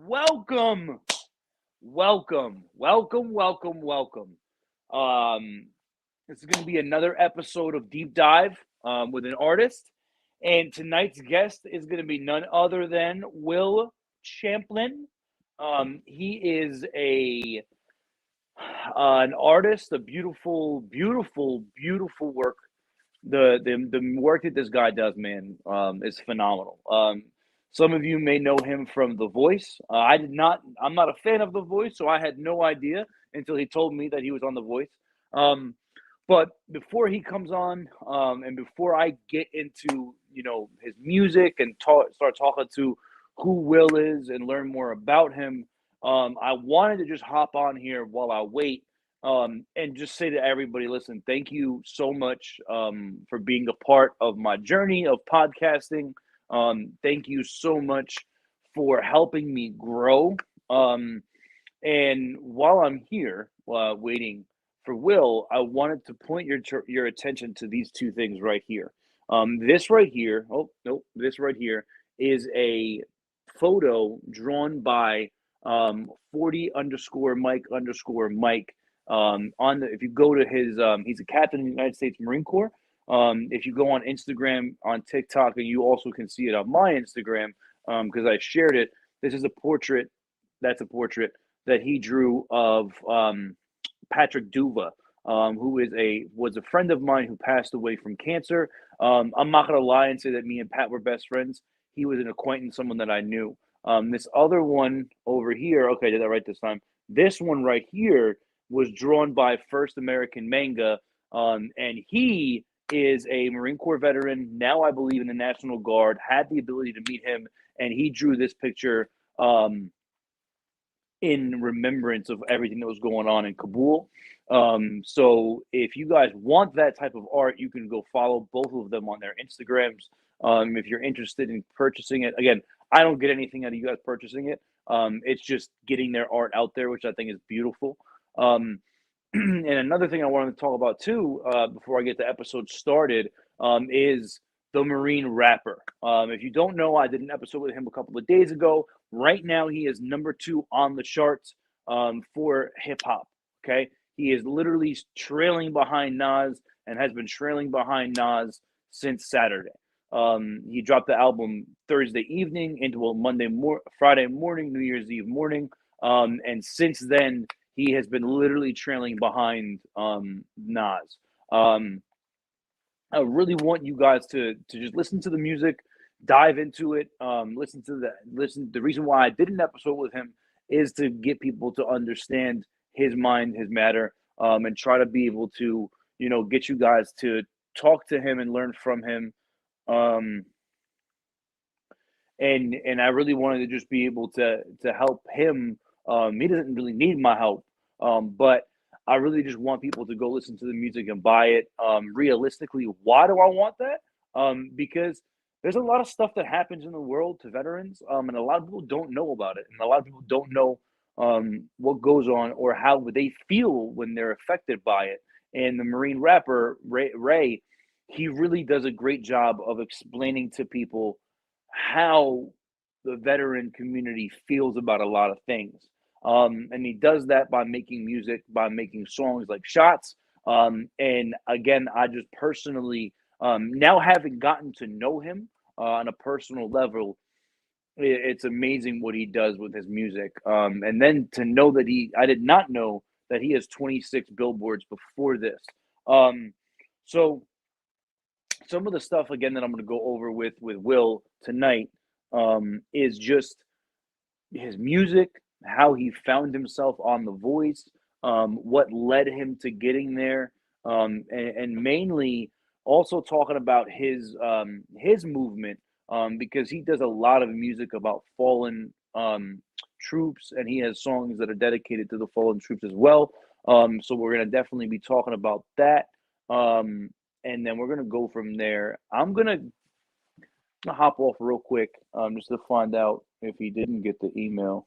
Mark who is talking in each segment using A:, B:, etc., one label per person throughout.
A: welcome, welcome. Um, this is going to be another episode of Deep Dive with an artist, and tonight's guest is going to be none other than Will Champlin. He is a an artist, a beautiful work. The work that this guy does, man, is phenomenal. Some of you may know him from The Voice. I did not. I'm not a fan of The Voice, so I had no idea until he told me that he was on The Voice. Um, but before he comes on, and before I get into his music and start talking to who Will is and learn more about him, I wanted to just hop on here while I wait, and just say to everybody, listen, thank you so much for being a part of my journey of podcasting. Thank you so much for helping me grow. And while I'm here, waiting for Will, I wanted to point your attention to these two things right here. This right here, oh nope, this right here is a photo drawn by 40 underscore Mike. On the If you go to his, he's a captain in the United States Marine Corps. If you go on Instagram, on TikTok, and you also can see it on my Instagram because I shared it. This is a portrait. That's a portrait that he drew of Patrick Duva, who was a friend of mine who passed away from cancer. I'm not gonna lie and say that me and Pat were best friends. He was an acquaintance, someone that I knew. This other one over here, okay, I did that right this time. This one right here was drawn by First American Manga, and he is a Marine Corps veteran, now I believe in the National Guard. Had the ability to meet him, and he drew this picture in remembrance of everything that was going on in Kabul. So if you guys want that type of art, you can go follow both of them on their Instagrams. If you're interested in purchasing it, again, I don't get anything out of you guys purchasing it. It's just getting their art out there, which I think is beautiful. And another thing I wanted to talk about too, before I get the episode started, is the Marine rapper. If you don't know, I did an episode with him a couple of days ago. Right now, he is #2 on the charts for hip hop. Okay, he is literally trailing behind Nas and has been trailing behind Nas since Saturday. He dropped the album Thursday evening into a Friday morning, New Year's Eve morning, and since then he has been literally trailing behind Nas. I really want you guys to just listen to the music, dive into it, listen. The reason why I did an episode with him is to get people to understand his mind, his matter, and try to be able to get you guys to talk to him and learn from him. Um, and I really wanted to just be able to help him. He doesn't really need my help, but I really just want people to go listen to the music and buy it. Realistically, why do I want that? Because there's a lot of stuff that happens in the world to veterans, and a lot of people don't know about it, and a lot of people don't know what goes on or how they feel when they're affected by it. And the Marine rapper Ray, he really does a great job of explaining to people how the veteran community feels about a lot of things. And he does that by making music, by making songs like Shots. And again, I just personally, now having gotten to know him on a personal level, it's amazing what he does with his music. And then to know that I did not know that he has 26 billboards before this. So some of the stuff again that I'm going to go over with Will tonight is just his music, how he found himself on The Voice, what led him to getting there, and mainly also talking about his movement, because he does a lot of music about fallen troops, and he has songs that are dedicated to the fallen troops as well. So we're gonna definitely be talking about that, and then we're gonna go from there. I'm gonna hop off real quick, just to find out if he didn't get the email.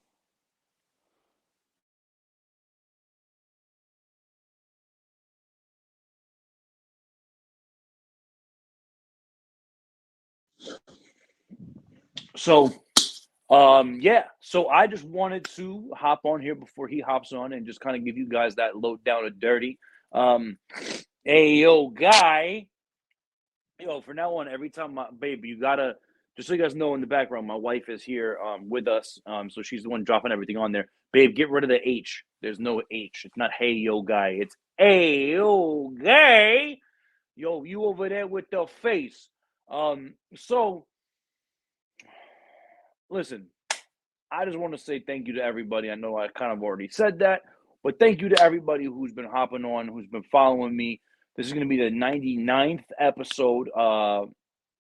A: So Yeah. So I just wanted to hop on here before he hops on and just kind of give you guys that load down of dirty. Um, hey yo, guy. Yo, for now on, every time my babe, you gotta just so you guys know in the background, my wife is here with us. So she's the one dropping everything on there. Babe, get rid of the H. There's no H. It's not hey yo guy. It's hey yo guy. Yo, you over there with the face. So listen, I just want to say thank you to everybody. I know I kind of already said that, but thank you to everybody who's been hopping on, who's been following me. This is going to be the 99th episode.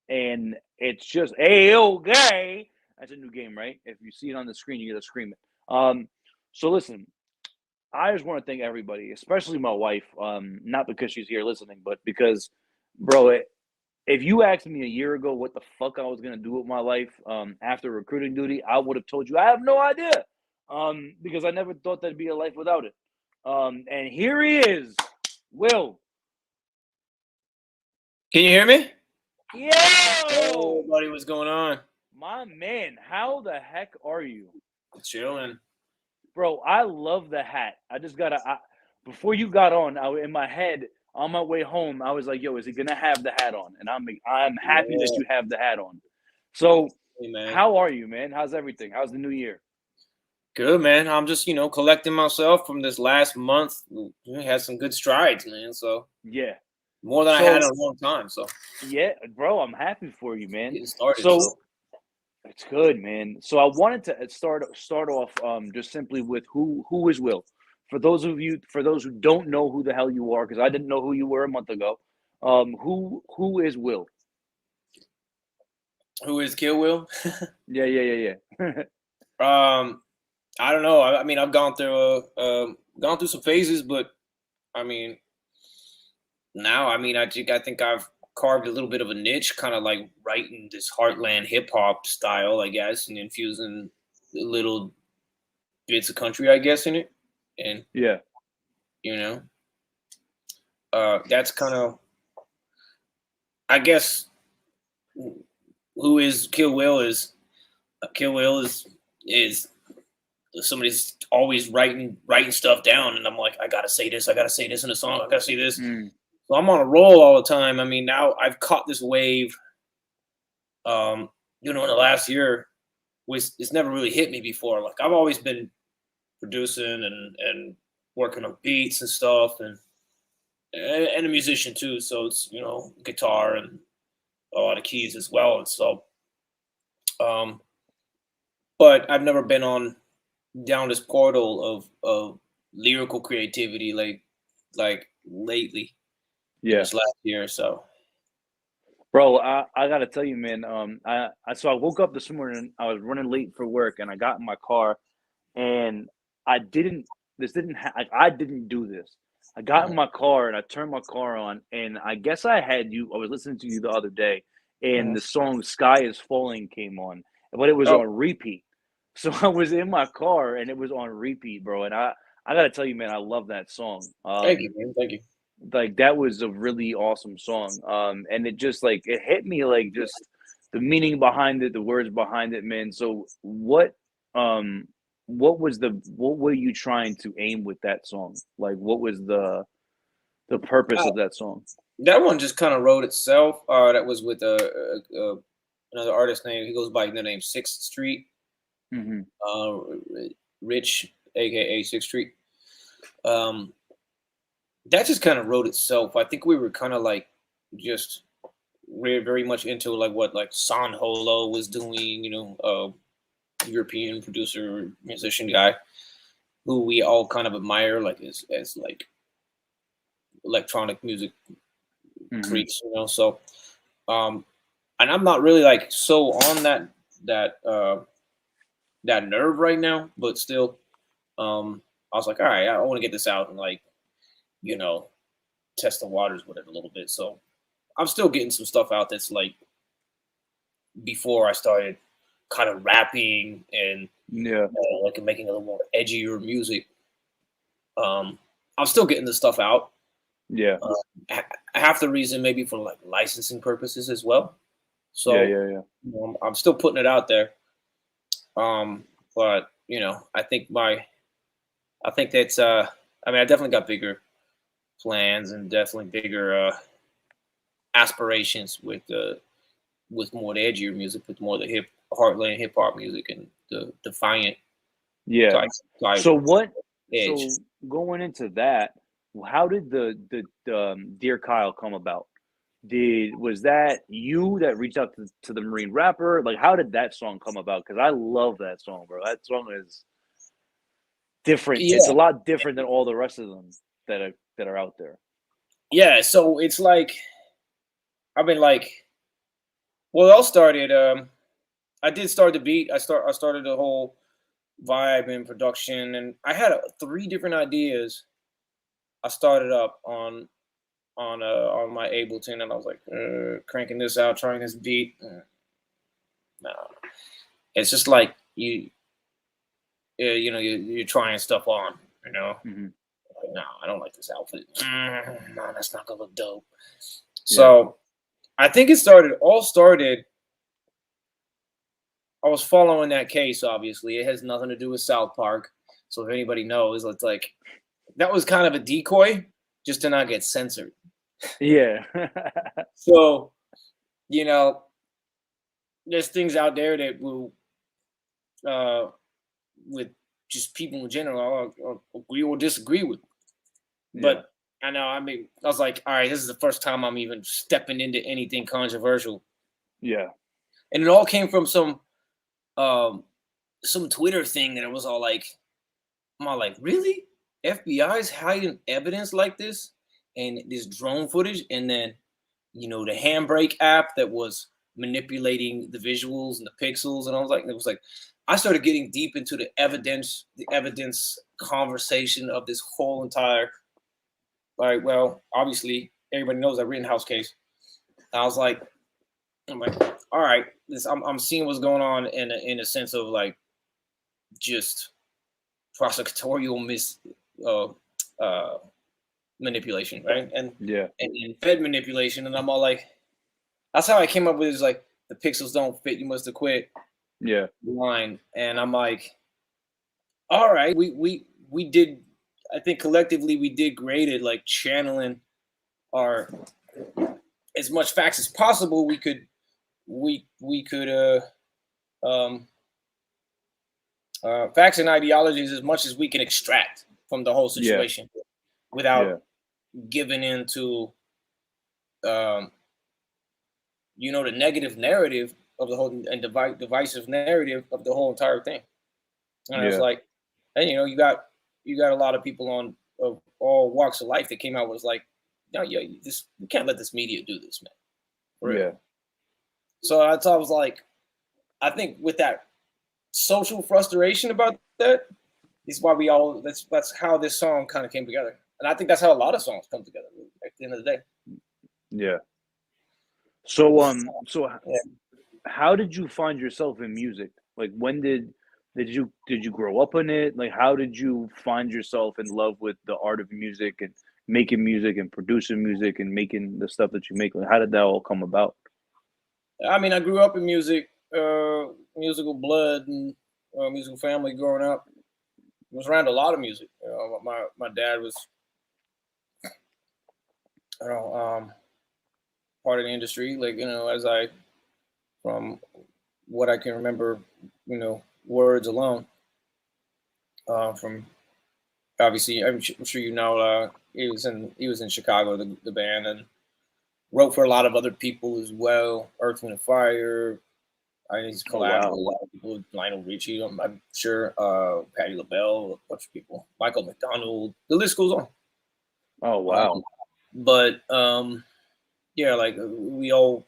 A: And it's just, hey, okay. That's a new game, right? If you see it on the screen, you get to scream it. So listen, I just want to thank everybody, especially my wife. Not because she's here listening, but because, bro, if you asked me a year ago what the fuck I was gonna do with my life after recruiting duty, I would have told you I have no idea. Because I never thought there'd be a life without it. And here he is, Will.
B: Can you hear me?
A: Yo,
B: Oh, buddy, what's going on?
A: my man, how the heck are you?
B: Chilling.
A: Bro, I love the hat. I just gotta. Before you got on, in my head on my way home, I was like, "Yo, is he gonna have the hat on?" And I'm happy that you have the hat on. So,
B: Hey, man.
A: how are you, man? How's everything? How's the new year?
B: Good, man. I'm just, collecting myself from this last month. We had some good strides, man. So
A: Yeah.
B: more than I had in a long time. So
A: Yeah, bro, I'm happy for you, man.
B: getting started.
A: So it's good, man. So I wanted to start off just simply with who is Will. For those who don't know who the hell you are, because I didn't know who you were a month ago. Who is Will?
B: Who is Killwillc?
A: Yeah.
B: I don't know. I mean, I've gone through some phases, but I mean, now I think I've carved a little bit of a niche, kind of like writing this heartland hip hop style, I guess, and infusing little bits of country, I guess, in it. And
A: Yeah.
B: you know, that's kind of, I guess, who is Killwillc is somebody's always writing stuff down, and I'm like, I gotta say this in a song, I gotta say this.
A: Mm.
B: So I'm on a roll all the time. I mean, now I've caught this wave. In the last year, which it's never really hit me before. Like I've always been producing and working on beats and stuff, and a musician too. So it's guitar and a lot of keys as well. And so, but I've never been on down this portal of lyrical creativity like lately in
A: Yeah.
B: this last year or so.
A: Bro, I gotta tell you, man. So I woke up this morning. I was running late for work, and I got in my car, and I didn't. This didn't. I didn't do this. I got in my car and I turned my car on, and I guess I had you. I was listening to you the other day, and the song "Sky Is Falling" came on, but it was
B: Oh,
A: on repeat. So I was in my car, and it was on repeat, bro. And I gotta tell you, man, I love that song.
B: thank you, man. Thank you.
A: Like that was a really awesome song. And it just like it hit me like just the meaning behind it, the words behind it, man. So um what were you trying to aim with that song? Like what was the purpose of that song?
B: That one just kind of wrote itself. That was with another artist name. He goes by the name Sixth Street.
A: Mm-hmm.
B: Rich, aka Sixth Street. That just kind of wrote itself. I think we were kind of like just very much into like what like San Holo was doing. European producer musician guy who we all kind of admire, like as like electronic music freaks. So and I'm not really like so on that nerve right now, but still I was like, all right, I want to get this out and like test the waters with it a little bit. So I'm still getting some stuff out that's like before I started kind of rapping and like making a little more edgier music. I'm still getting the stuff out.
A: Yeah.
B: Half the reason maybe for like licensing purposes as well. So
A: Yeah.
B: I'm still putting it out there. But I think that's I mean, I definitely got bigger plans and definitely bigger aspirations with more the edgier music, with more the heartland hip hop music and the defiant
A: Yeah.
B: type type
A: So what?
B: edge.
A: So going into that, how did the Dear Kyle come about? Was that you that reached out to the Marine rapper? Like, how did that song come about? Because I love that song, bro. That song is different. It's
B: Yeah,
A: a lot different than all the rest of them that are out there.
B: yeah. So it's like I've been like, well, it all started. I did start the beat. I started the whole vibe and production, and I had three different ideas. I started up on my Ableton, and I was like cranking this out, trying this beat. No, it's just like you're trying stuff on. You know,
A: Hmm.
B: like, no, I don't like this outfit. No, that's not gonna look dope.
A: Yeah.
B: So I think all started. I was following that case. Obviously, it has nothing to do with South Park. So if anybody knows, it's like that was kind of a decoy just to not get censored.
A: Yeah.
B: So you know, there's things out there that will, uh, with just people in general, I'll agree or disagree with.
A: Yeah.
B: But I know, I mean, I was like, all right, this is the first time I'm even stepping into anything controversial,
A: Yeah.
B: and it all came from um some Twitter thing that it was all like, I'm all like, really? FBI's hiding evidence like this and this drone footage, and then the Handbrake app that was manipulating the visuals and the pixels, and I was like, it was like, I started getting deep into the evidence conversation of this whole entire, like, well, obviously everybody knows that Rittenhouse case. I was like, I'm like, all right, I'm seeing what's going on in a sense of like just prosecutorial uh, uh, manipulation, right? And,
A: Yeah.
B: and Fed manipulation, and I'm all like, that's how I came up with, is like, the pixels don't fit, you must have quit
A: Yeah.
B: line, and I'm like, all right, we did, I think collectively we did great at like channeling our as much facts as possible. We could um facts and ideologies as much as we can extract from the whole
A: Yeah.
B: situation
A: Yeah.
B: without giving into um the negative narrative of the whole, and divisive narrative of the whole entire thing. And I was
A: Yeah.
B: like, and you got a lot of people on of all walks of life that came out, was like, no, yeah, this, we can't let this media do this, man, for real.
A: Yeah.
B: So I was like, I think with that social frustration about that is why that's how this song kind of came together, and I think that's how a lot of songs come together at the end of the day.
A: Yeah. So
B: Yeah.
A: how did you find yourself in music? Like, when did you grow up in it? Like, how did you find yourself in love with the art of music and making music and producing music and making the stuff that you make? Like, how did that all come about?
B: I mean, I grew up in music, musical blood, and musical family growing up. Was around a lot of music. My dad was, you know, um, part of the industry. Like, as I, from what I can remember, words alone. From obviously, I'm sure he was in Chicago, the band, and wrote for a lot of other people as well. Earth, Wind and Fire. He's
A: Oh
B: collabed with a
A: wow.
B: lot of people. Lionel Richie, I'm sure. Patti LaBelle, a bunch of people. Michael McDonald. The list goes on.
A: Oh
B: Um,
A: wow.
B: but yeah, like, we all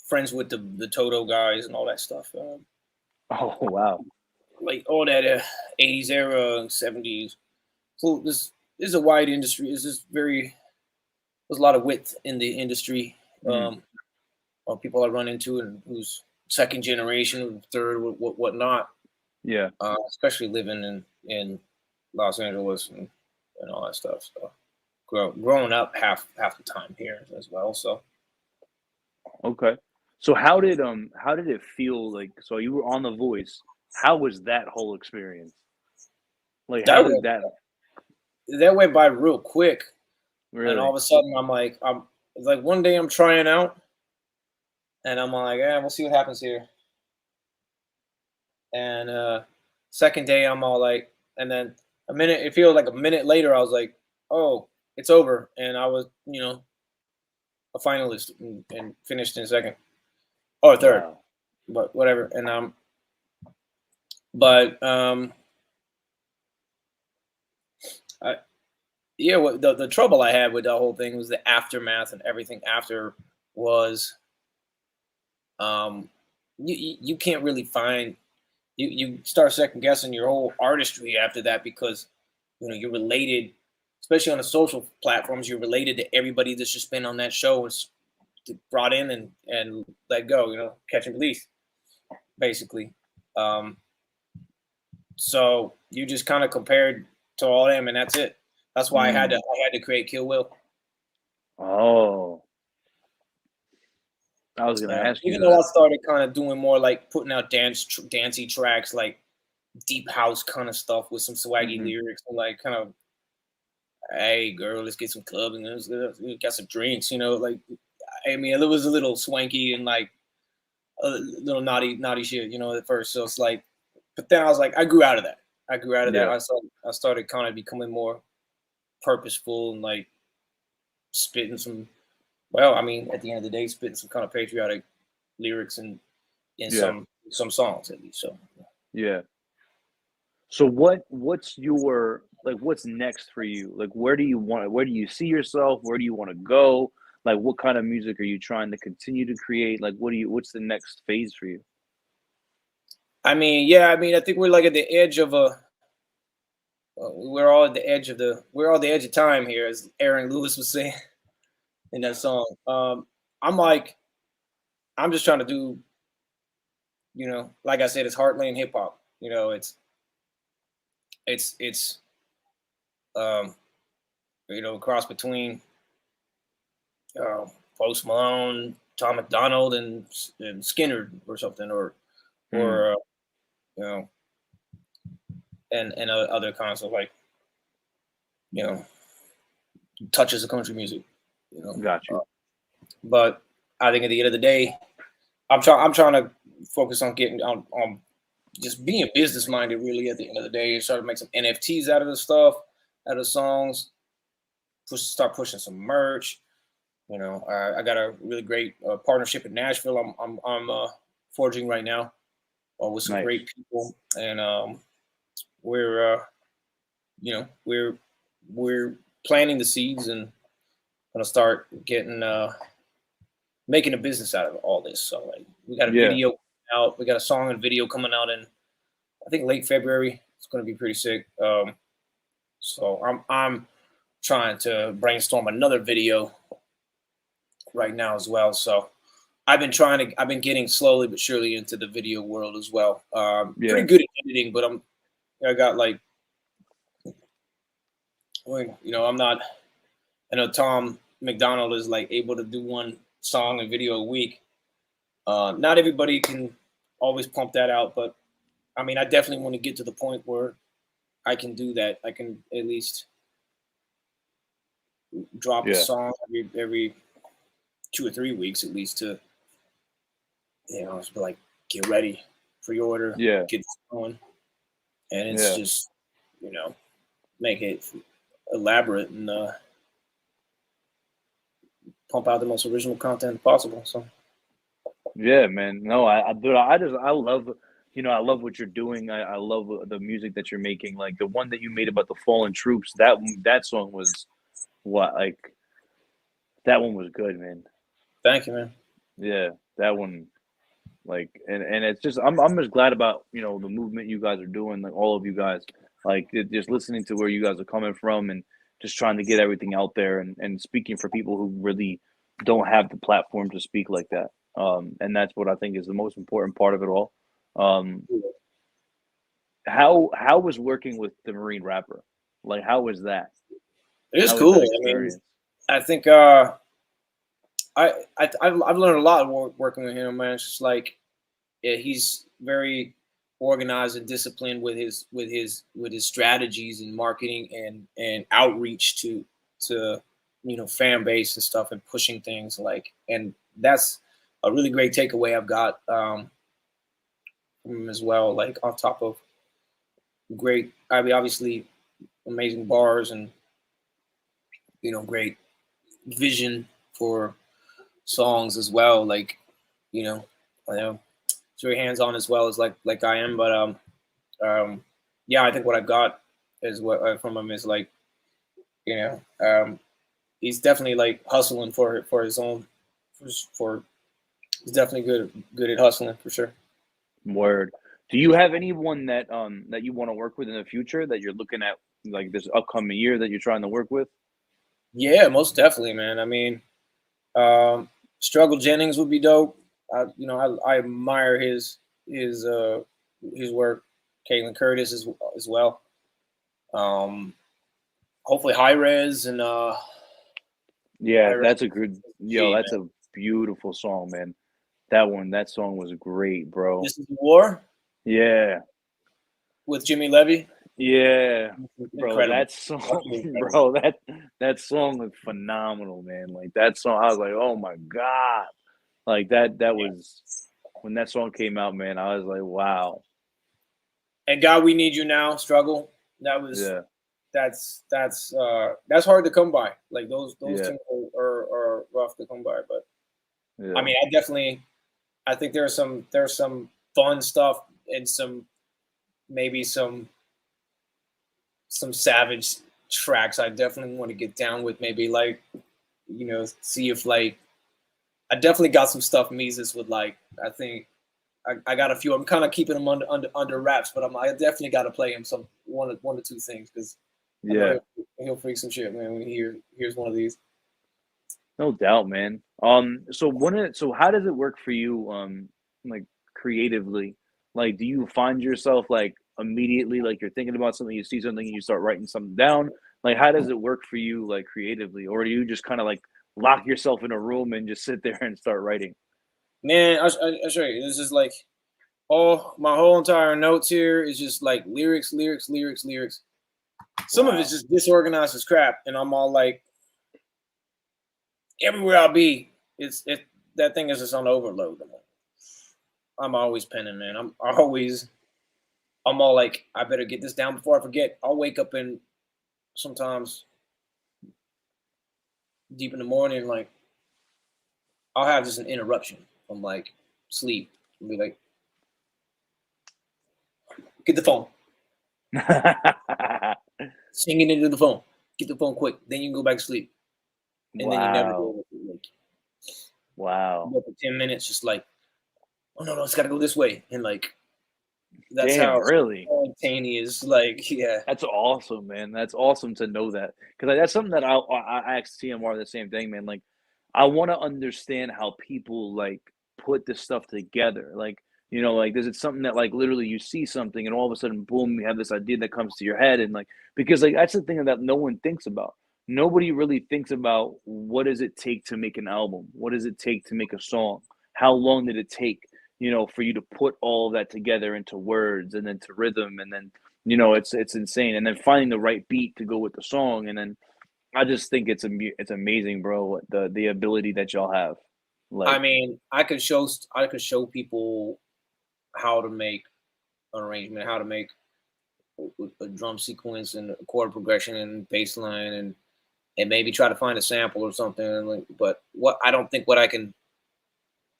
B: friends with the Toto guys and all that stuff.
A: Oh wow.
B: Like all that 80s era, 70s. So this is a wide industry. It's just there's a lot of width in the industry.
A: Mhm.
B: Of people I run into and who's second generation, third, whatnot.
A: Yeah.
B: Especially living in Los Angeles and all that stuff. So growing up half the time here as well. So
A: Okay. So how did it feel like, so you were on The Voice. How was that whole experience? Like, how
B: That
A: did
B: went
A: that
B: that went by real quick, and all
A: really?
B: of a sudden I'm it's like one day I'm trying out, and I'm like, yeah, we'll see what happens here. And second day I'm all like, and then it feels like a minute later I was like, oh, it's over, and I was a finalist and finished in second or third,
A: Wow.
B: but whatever. And but I, yeah, what the trouble I had with the whole thing was the aftermath and everything after was you can't really find you start second guessing your whole artistry after that because you're related, especially on the social platforms. You're related to everybody that's just been on that show and brought in and let go. Catch and release basically. Um, so you just kind of compared to all them, and that's it. That's why
A: Mm.
B: I had to create Killwillc.
A: Oh, I was gonna ask you
B: Even though
A: that.
B: I started kind of doing more like putting out dancey tracks, like deep house kind of stuff with some swaggy
A: Hmm.
B: lyrics, and like kind of, hey girl, let's get some clubbing, we got some drinks, like I mean, it was a little swanky and like a little naughty shit, at first. So it's like, but then I was like, I grew out of that. I grew out of that.
A: Yeah.
B: I started kind of becoming more purposeful and like spitting some. Well, I mean, at the end of the day, spitting some kind of patriotic lyrics and in
A: Yeah.
B: some songs at least. So
A: Yeah. So what's your like what's next for you? Like where do you see yourself? Where do you want to go? Like what kind of music are you trying to continue to create? Like what's the next phase for you?
B: I mean, yeah, I mean, I think we're like at the edge of a. We're all at the edge of time here, as Aaron Lewis was saying in that song. I'm like, I'm just trying to do, like I said, it's heartland hip hop. It's um, cross between uh, Post Malone, Tom McDonald, and Skinner or something,
A: Mm,
B: or you know, and other kinds of like you know touches of country music. You know,
A: got you.
B: but I think at the end of the day, I'm trying to focus on getting on just being business minded. Really, at the end of the day, and start to make some NFTs out of the stuff, out of songs. Start pushing some merch. I got a really great partnership in Nashville. I'm forging right now with some
A: Nice.
B: great people, and we're you know we're planting the seeds and gonna start getting making a business out of all this. So like, we got a
A: Yeah.
B: video out. We got a song and video coming out in I think late February. It's gonna be pretty sick. So I'm trying to brainstorm another video right now as well. So I've been getting slowly but surely into the video world as well. Pretty
A: Yeah.
B: good at editing, but I got like, I'm not. I know Tom McDonald is like able to do one song and video a week. Not everybody can always pump that out, but I mean, I definitely want to get to the point where I can do that. I can at least drop a
A: Yeah.
B: song every 2 or 3 weeks at least to, just be like, get ready, pre-order,
A: Yeah.
B: get this going, and it's
A: Yeah.
B: just, make it elaborate and pump out the most original content possible. So
A: Yeah, man. No, dude, I love, I love what you're doing. I love the music that you're making. Like the one that you made about the fallen troops. That song was what like that one was good, man.
B: thank you, man.
A: Yeah, that one. Like, and it's just I'm just glad about the movement you guys are doing. Like all of you guys. Like just listening to where you guys are coming from and just trying to get everything out there and speaking for people who really don't have the platform to speak like that. And that's what I think is the most important part of it all. Um, how was working with the Marine rapper? Like, how was that?
B: It's
A: How was
B: cool.
A: that
B: I mean,
A: experience?
B: I think I've learned a lot working with him, man. It's just like, yeah, he's very organized and disciplined with his strategies and marketing and outreach to fan base and stuff, and pushing things like, and that's a really great takeaway I've got from him as well. Like on top of great, I mean, obviously amazing bars and great vision for songs as well. Like I know it's very hands on as well as like I am, but yeah, I think what I've got is what from him is like he's definitely like hustling for his own for he's definitely good at hustling for sure.
A: Word. Do you have anyone that you want to work with in the future that you're looking at like this upcoming year that you're trying to work with?
B: Yeah, most definitely, man. I mean, Struggle Jennings would be dope. I admire his work. Caitlin Curtis as well. Hopefully High Res and
A: Yeah,
B: High Res
A: that's a good yo,
B: G,
A: that's
B: man.
A: a beautiful song, man. That song was great, bro.
B: This is War
A: Yeah.
B: with Jimmy Levy.
A: Yeah. Bro,
B: Incredible.
A: that song,
B: Absolutely incredible.
A: bro, that song was phenomenal, man. Like that song, I was like, "Oh my God." Like that was when that song came out, man, I was like, "Wow."
B: And God, We Need You Now, Struggle. That was
A: Yeah.
B: that's hard to come by. Like those
A: Yeah.
B: things are rough to come by. But I
A: Yeah.
B: mean, I think there's some fun stuff and maybe some savage tracks I definitely want to get down with. Maybe like see if like I definitely got some stuff Mises would like. I think I got a few. I'm kind of keeping them under wraps, but I definitely got to play him some one or two things because I know
A: Yeah.
B: he'll freak some shit, man, when he hears one of these.
A: No doubt, man. So how does it work for you, like creatively? Like, do you find yourself like immediately, like you're thinking about something, you see something, and you start writing something down? Like, how does it work for you, like creatively, or do you just kind of like lock yourself in a room and just sit there and start writing?
B: Man, I'll show you. This is like all my whole entire notes here is just like lyrics, lyrics, lyrics, lyrics. Some of it's
A: Wow.
B: just disorganized as crap, and I'm all like, everywhere I'll be, it that thing is just on overload. I'm always penning, man. I'm all like, I better get this down before I forget. I'll wake up and sometimes deep in the morning, like I'll have just an interruption from like sleep. I'll be like, get the phone, singing into the phone, get the phone quick. Then you can go back to sleep, and then you never
A: Wow.
B: go. Like,
A: Wow.
B: go for 10 minutes, just like, oh no, it's got to go this way, and like that's
A: Damn,
B: how
A: really?
B: spontaneous. Like, yeah,
A: That's awesome, man. That's awesome to know that because like, that's something that I asked TMR the same thing, man. Like, I want to understand how people like put this stuff together. Like, like is it something that like literally you see something and all of a sudden, boom, you have this idea that comes to your head and like because like that's the thing that no one thinks about. Nobody really thinks about what does it take to make an album? What does it take to make a song? How long did it take, for you to put all of that together into words and then to rhythm and then it's insane, and then finding the right beat to go with the song, and then I just think it's amazing, bro. The ability that y'all have,
B: I
A: like,
B: mean, I could show people how to make an arrangement, how to make a drum sequence and a chord progression and bass line and maybe try to find a sample or something. Like, but what I don't think what I can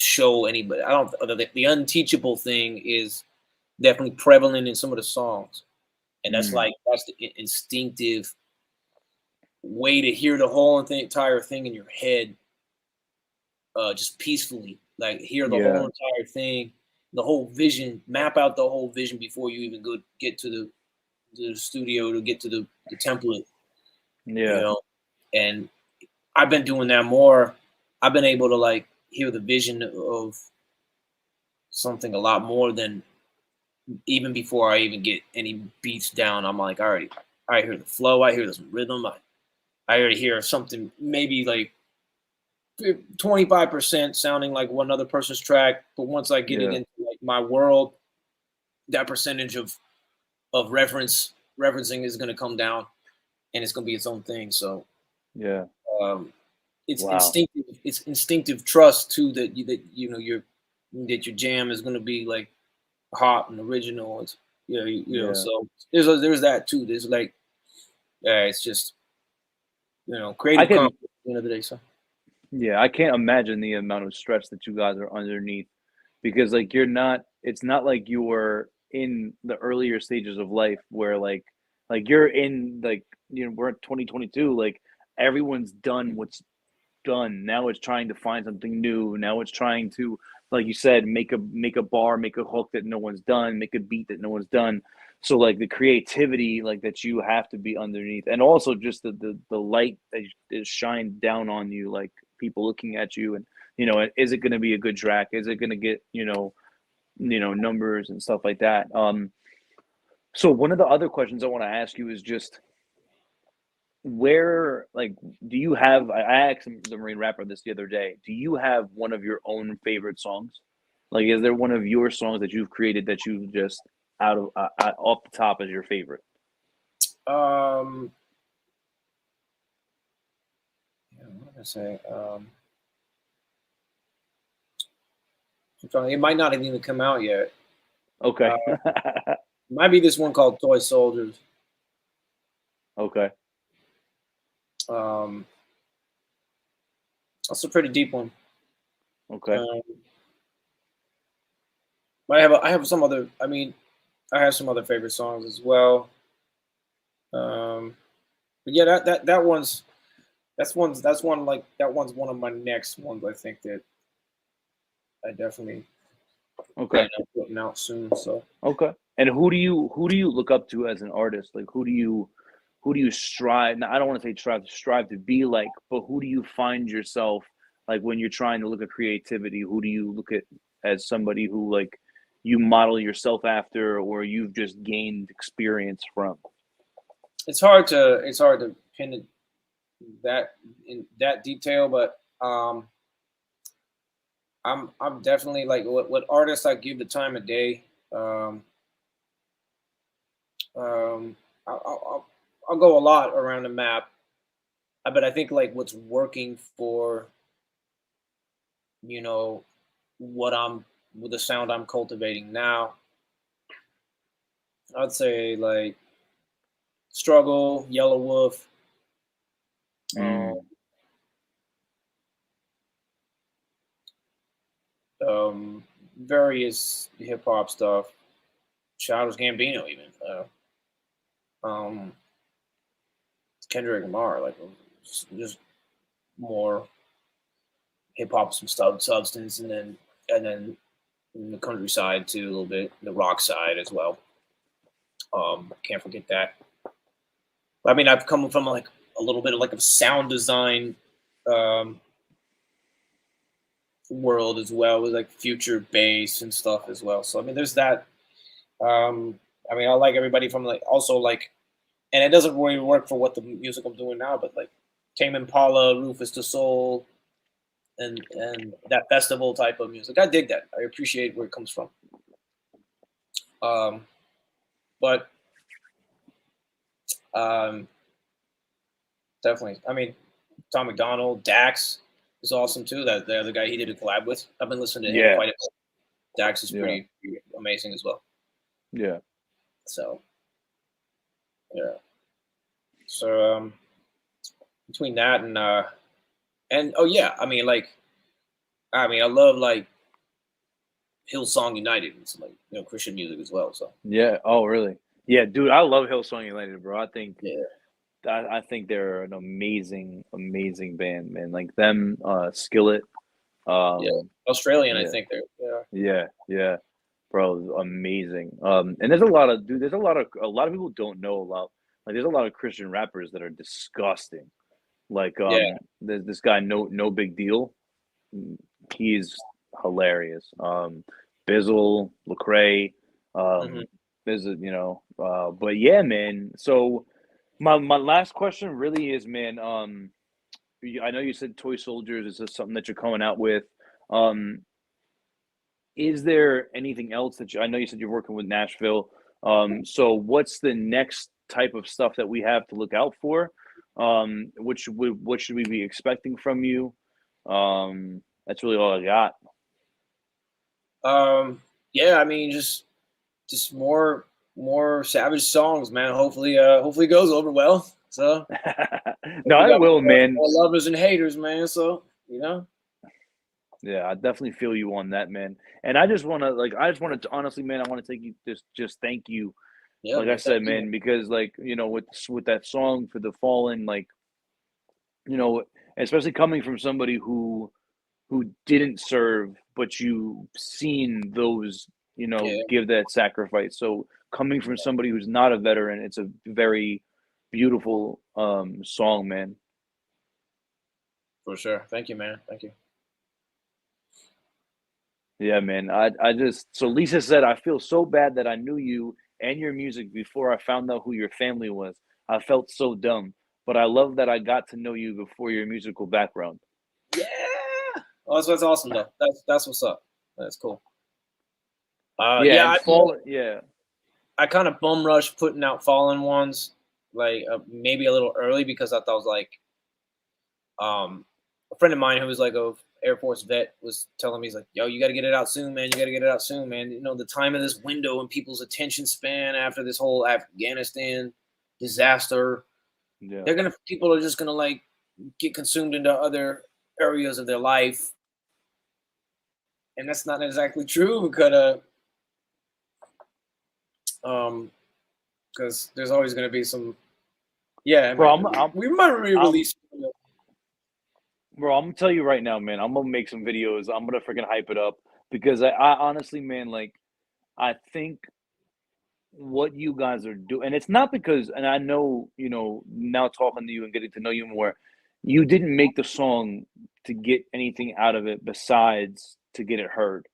B: show anybody, I don't the unteachable thing is definitely prevalent in some of the songs, and
A: mm,
B: that's the instinctive way to hear the whole entire thing in your head, just peacefully, like hear the whole
A: yeah,
B: entire thing, the whole vision, map out the whole vision before you even go get to the studio to get to the template, you
A: yeah,
B: know. And I've been doing that more. I've been able to like hear the vision of something a lot more than even before I even get any beats down. I'm like, I hear the flow, I hear some rhythm, I already hear something maybe like 25% sounding like one other person's track, but once I get it
A: yeah,
B: into like my world, that percentage of referencing is going to come down, and it's going to be its own thing. So
A: Yeah.
B: um, it's
A: Wow.
B: instinctive. It's instinctive trust too that your jam is going to be like hot and original. It's,
A: Yeah.
B: so there's that too. There's like it's just
A: I
B: creative
A: can.
B: conflict at the end of the day. So
A: Yeah, I can't imagine the amount of stress that you guys are underneath because like you're not it's not like you were in the earlier stages of life where like you're in like we're in 2022 like everyone's done what's done. Now it's trying to find something new. Now it's trying to, like you said, make a bar, make a hook that no one's done, make a beat that no one's done. So like the creativity like that you have to be underneath, and also just the light that is shined down on you, like people looking at you, and is it going to be a good track? Is it going to get numbers and stuff like that? So one of the other questions I want to ask you is just where like do you have I asked the Marine rapper this the other day, do you have one of your own favorite songs? Like is there one of your songs that you've created that you just off the top as your favorite?
B: um, what did I say? It might not have even come out yet.
A: Okay.
B: Uh, it might be this one called Toy Soldiers.
A: Okay.
B: Um, that's a pretty deep one.
A: Okay.
B: Um, but I have some other. I mean, I have some other favorite songs as well. Um, but yeah, that one's that's one like that one's one of my next ones. I think that I definitely
A: Okay.
B: plan on putting out soon. So
A: Okay. And who do you look up to as an artist? Like who do you strive? Now, I don't want to say strive to be like, but who do you find yourself like when you're trying to look at creativity? Who do you look at as somebody who like you model yourself after, or you've just gained experience from?
B: it's hard to pin it that in that detail, but I'm definitely like what artists I give the time of day. Um, I'll go a lot around the map, but I think like what's working for you know what I'm with the sound I'm cultivating now. I'd say like Struggle, Yellow Wolf, um,
A: Mm,
B: various hip hop stuff, Childish Gambino even, um, Kendrick Lamar, like just more hip hop, some substance, and then the countryside too a little bit, the rock side as well. Can't forget that. I mean, I've come from like a little bit of like a sound design um, world as well, with like future bass and stuff as well. So I mean, there's that. I mean, I like everybody from like also like, and it doesn't really work for what the music I'm doing now, but like Tame Impala, Rufus the Soul, and that festival type of music. I dig that. I appreciate where it comes from. Um, but um, definitely, I mean, Tom McDonald, Dax is awesome too. That the other guy he did a collab with. I've been listening to him
A: yeah,
B: quite a bit. Dax is
A: yeah,
B: pretty amazing as well.
A: yeah.
B: So yeah. So between that and oh yeah, I mean like I love like Hillsong United and some like Christian music as well. So
A: Yeah. Oh, really? Yeah, dude, I love Hillsong United, bro. I think
B: yeah,
A: I think they're an amazing band, man. Like them, Skillet.
B: yeah,
A: Um,
B: Australian I
A: yeah,
B: think they're yeah.
A: yeah, bro, amazing. And there's a lot of dude. There's a lot of people don't know about. Like, there's a lot of Christian rappers that are disgusting. Like,
B: Yeah.
A: there's this guy, no big deal. Mm, He's hilarious. Bizzle, Lecrae,
B: Hmm.
A: um, visit, but yeah, man. So my last question really is, man. I know you said Toy Soldiers is just something that you're coming out with. Um, is there anything else that I know you said you're working with Nashville? So what's the next type of stuff that we have to look out for? What should we be expecting from you? That's really all I got.
B: Yeah, I mean, just more savage songs, man. Hopefully it goes over well. So
A: No,
B: we
A: I
B: got
A: will, man.
B: more lovers and haters, man. So
A: Yeah, I definitely feel you on that, man. And I just want to I just wanted to honestly, man, I want to take you just thank you,
B: yeah,
A: like I
B: man. Thank
A: said,
B: you, man.
A: man, because with that song for the fallen, you know, especially coming from somebody who didn't serve, but you seen those,
B: Yeah,
A: give that sacrifice. So coming from somebody who's not a veteran, it's a very beautiful song, man.
B: for sure. Thank you, man. Thank you.
A: Yeah, man. I just so Lisa said I feel so bad that I knew you and your music before I found out who your family was. I felt so dumb, but I love that I got to know you before your musical background.
B: Yeah. Oh, that's awesome though. That's what's up. That's cool.
A: Yeah,
B: Yeah,
A: and fall. Yeah,
B: I kind of bum rushed putting out Fallen ones, like maybe a little early because I thought it was like a friend of mine who was like a Air Force vet was telling me, he's like, yo, you got to get it out soon, man. You got to get it out soon, man. You know, the time of this window and people's attention span after this whole Afghanistan disaster,
A: yeah.
B: people are just gonna like get consumed into other areas of their life, and that's not exactly true um, because there's always gonna be some. Yeah,
A: Bro,
B: man. We might
A: I'm,
B: re-release.
A: bro. I'm gonna tell you right now, man. I'm gonna make some videos. I'm gonna freaking hype it up because I honestly, man, I think what you guys are doing, and it's not because, and I know, now talking to you and getting to know you more, you didn't make the song to get anything out of it besides to get it heard.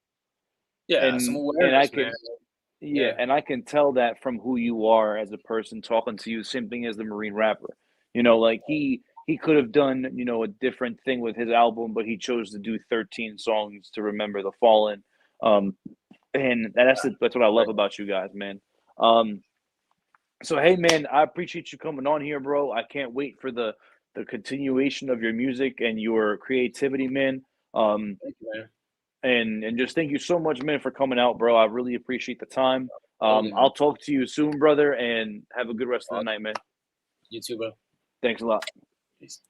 B: Yeah, some
A: And I
B: awareness, man.
A: can, yeah,
B: Yeah,
A: and I can tell that from who you are as a person talking to you, same thing as the Marine rapper. Like he could have done, a different thing with his album, but he chose to do 13 songs to remember the fallen. Um, and that's what I love
B: right.
A: about you guys, man. Um, so hey man, I appreciate you coming on here, bro. I can't wait for the continuation of your music and your creativity, man. Um,
B: Thank you, man.
A: and just thank you so much, man, for coming out, bro. I really appreciate the time.
B: Totally, man.
A: I'll talk to you soon, brother, and have a good rest of the
B: Awesome.
A: night, man.
B: You too, bro.
A: Thanks a lot.
B: Peace.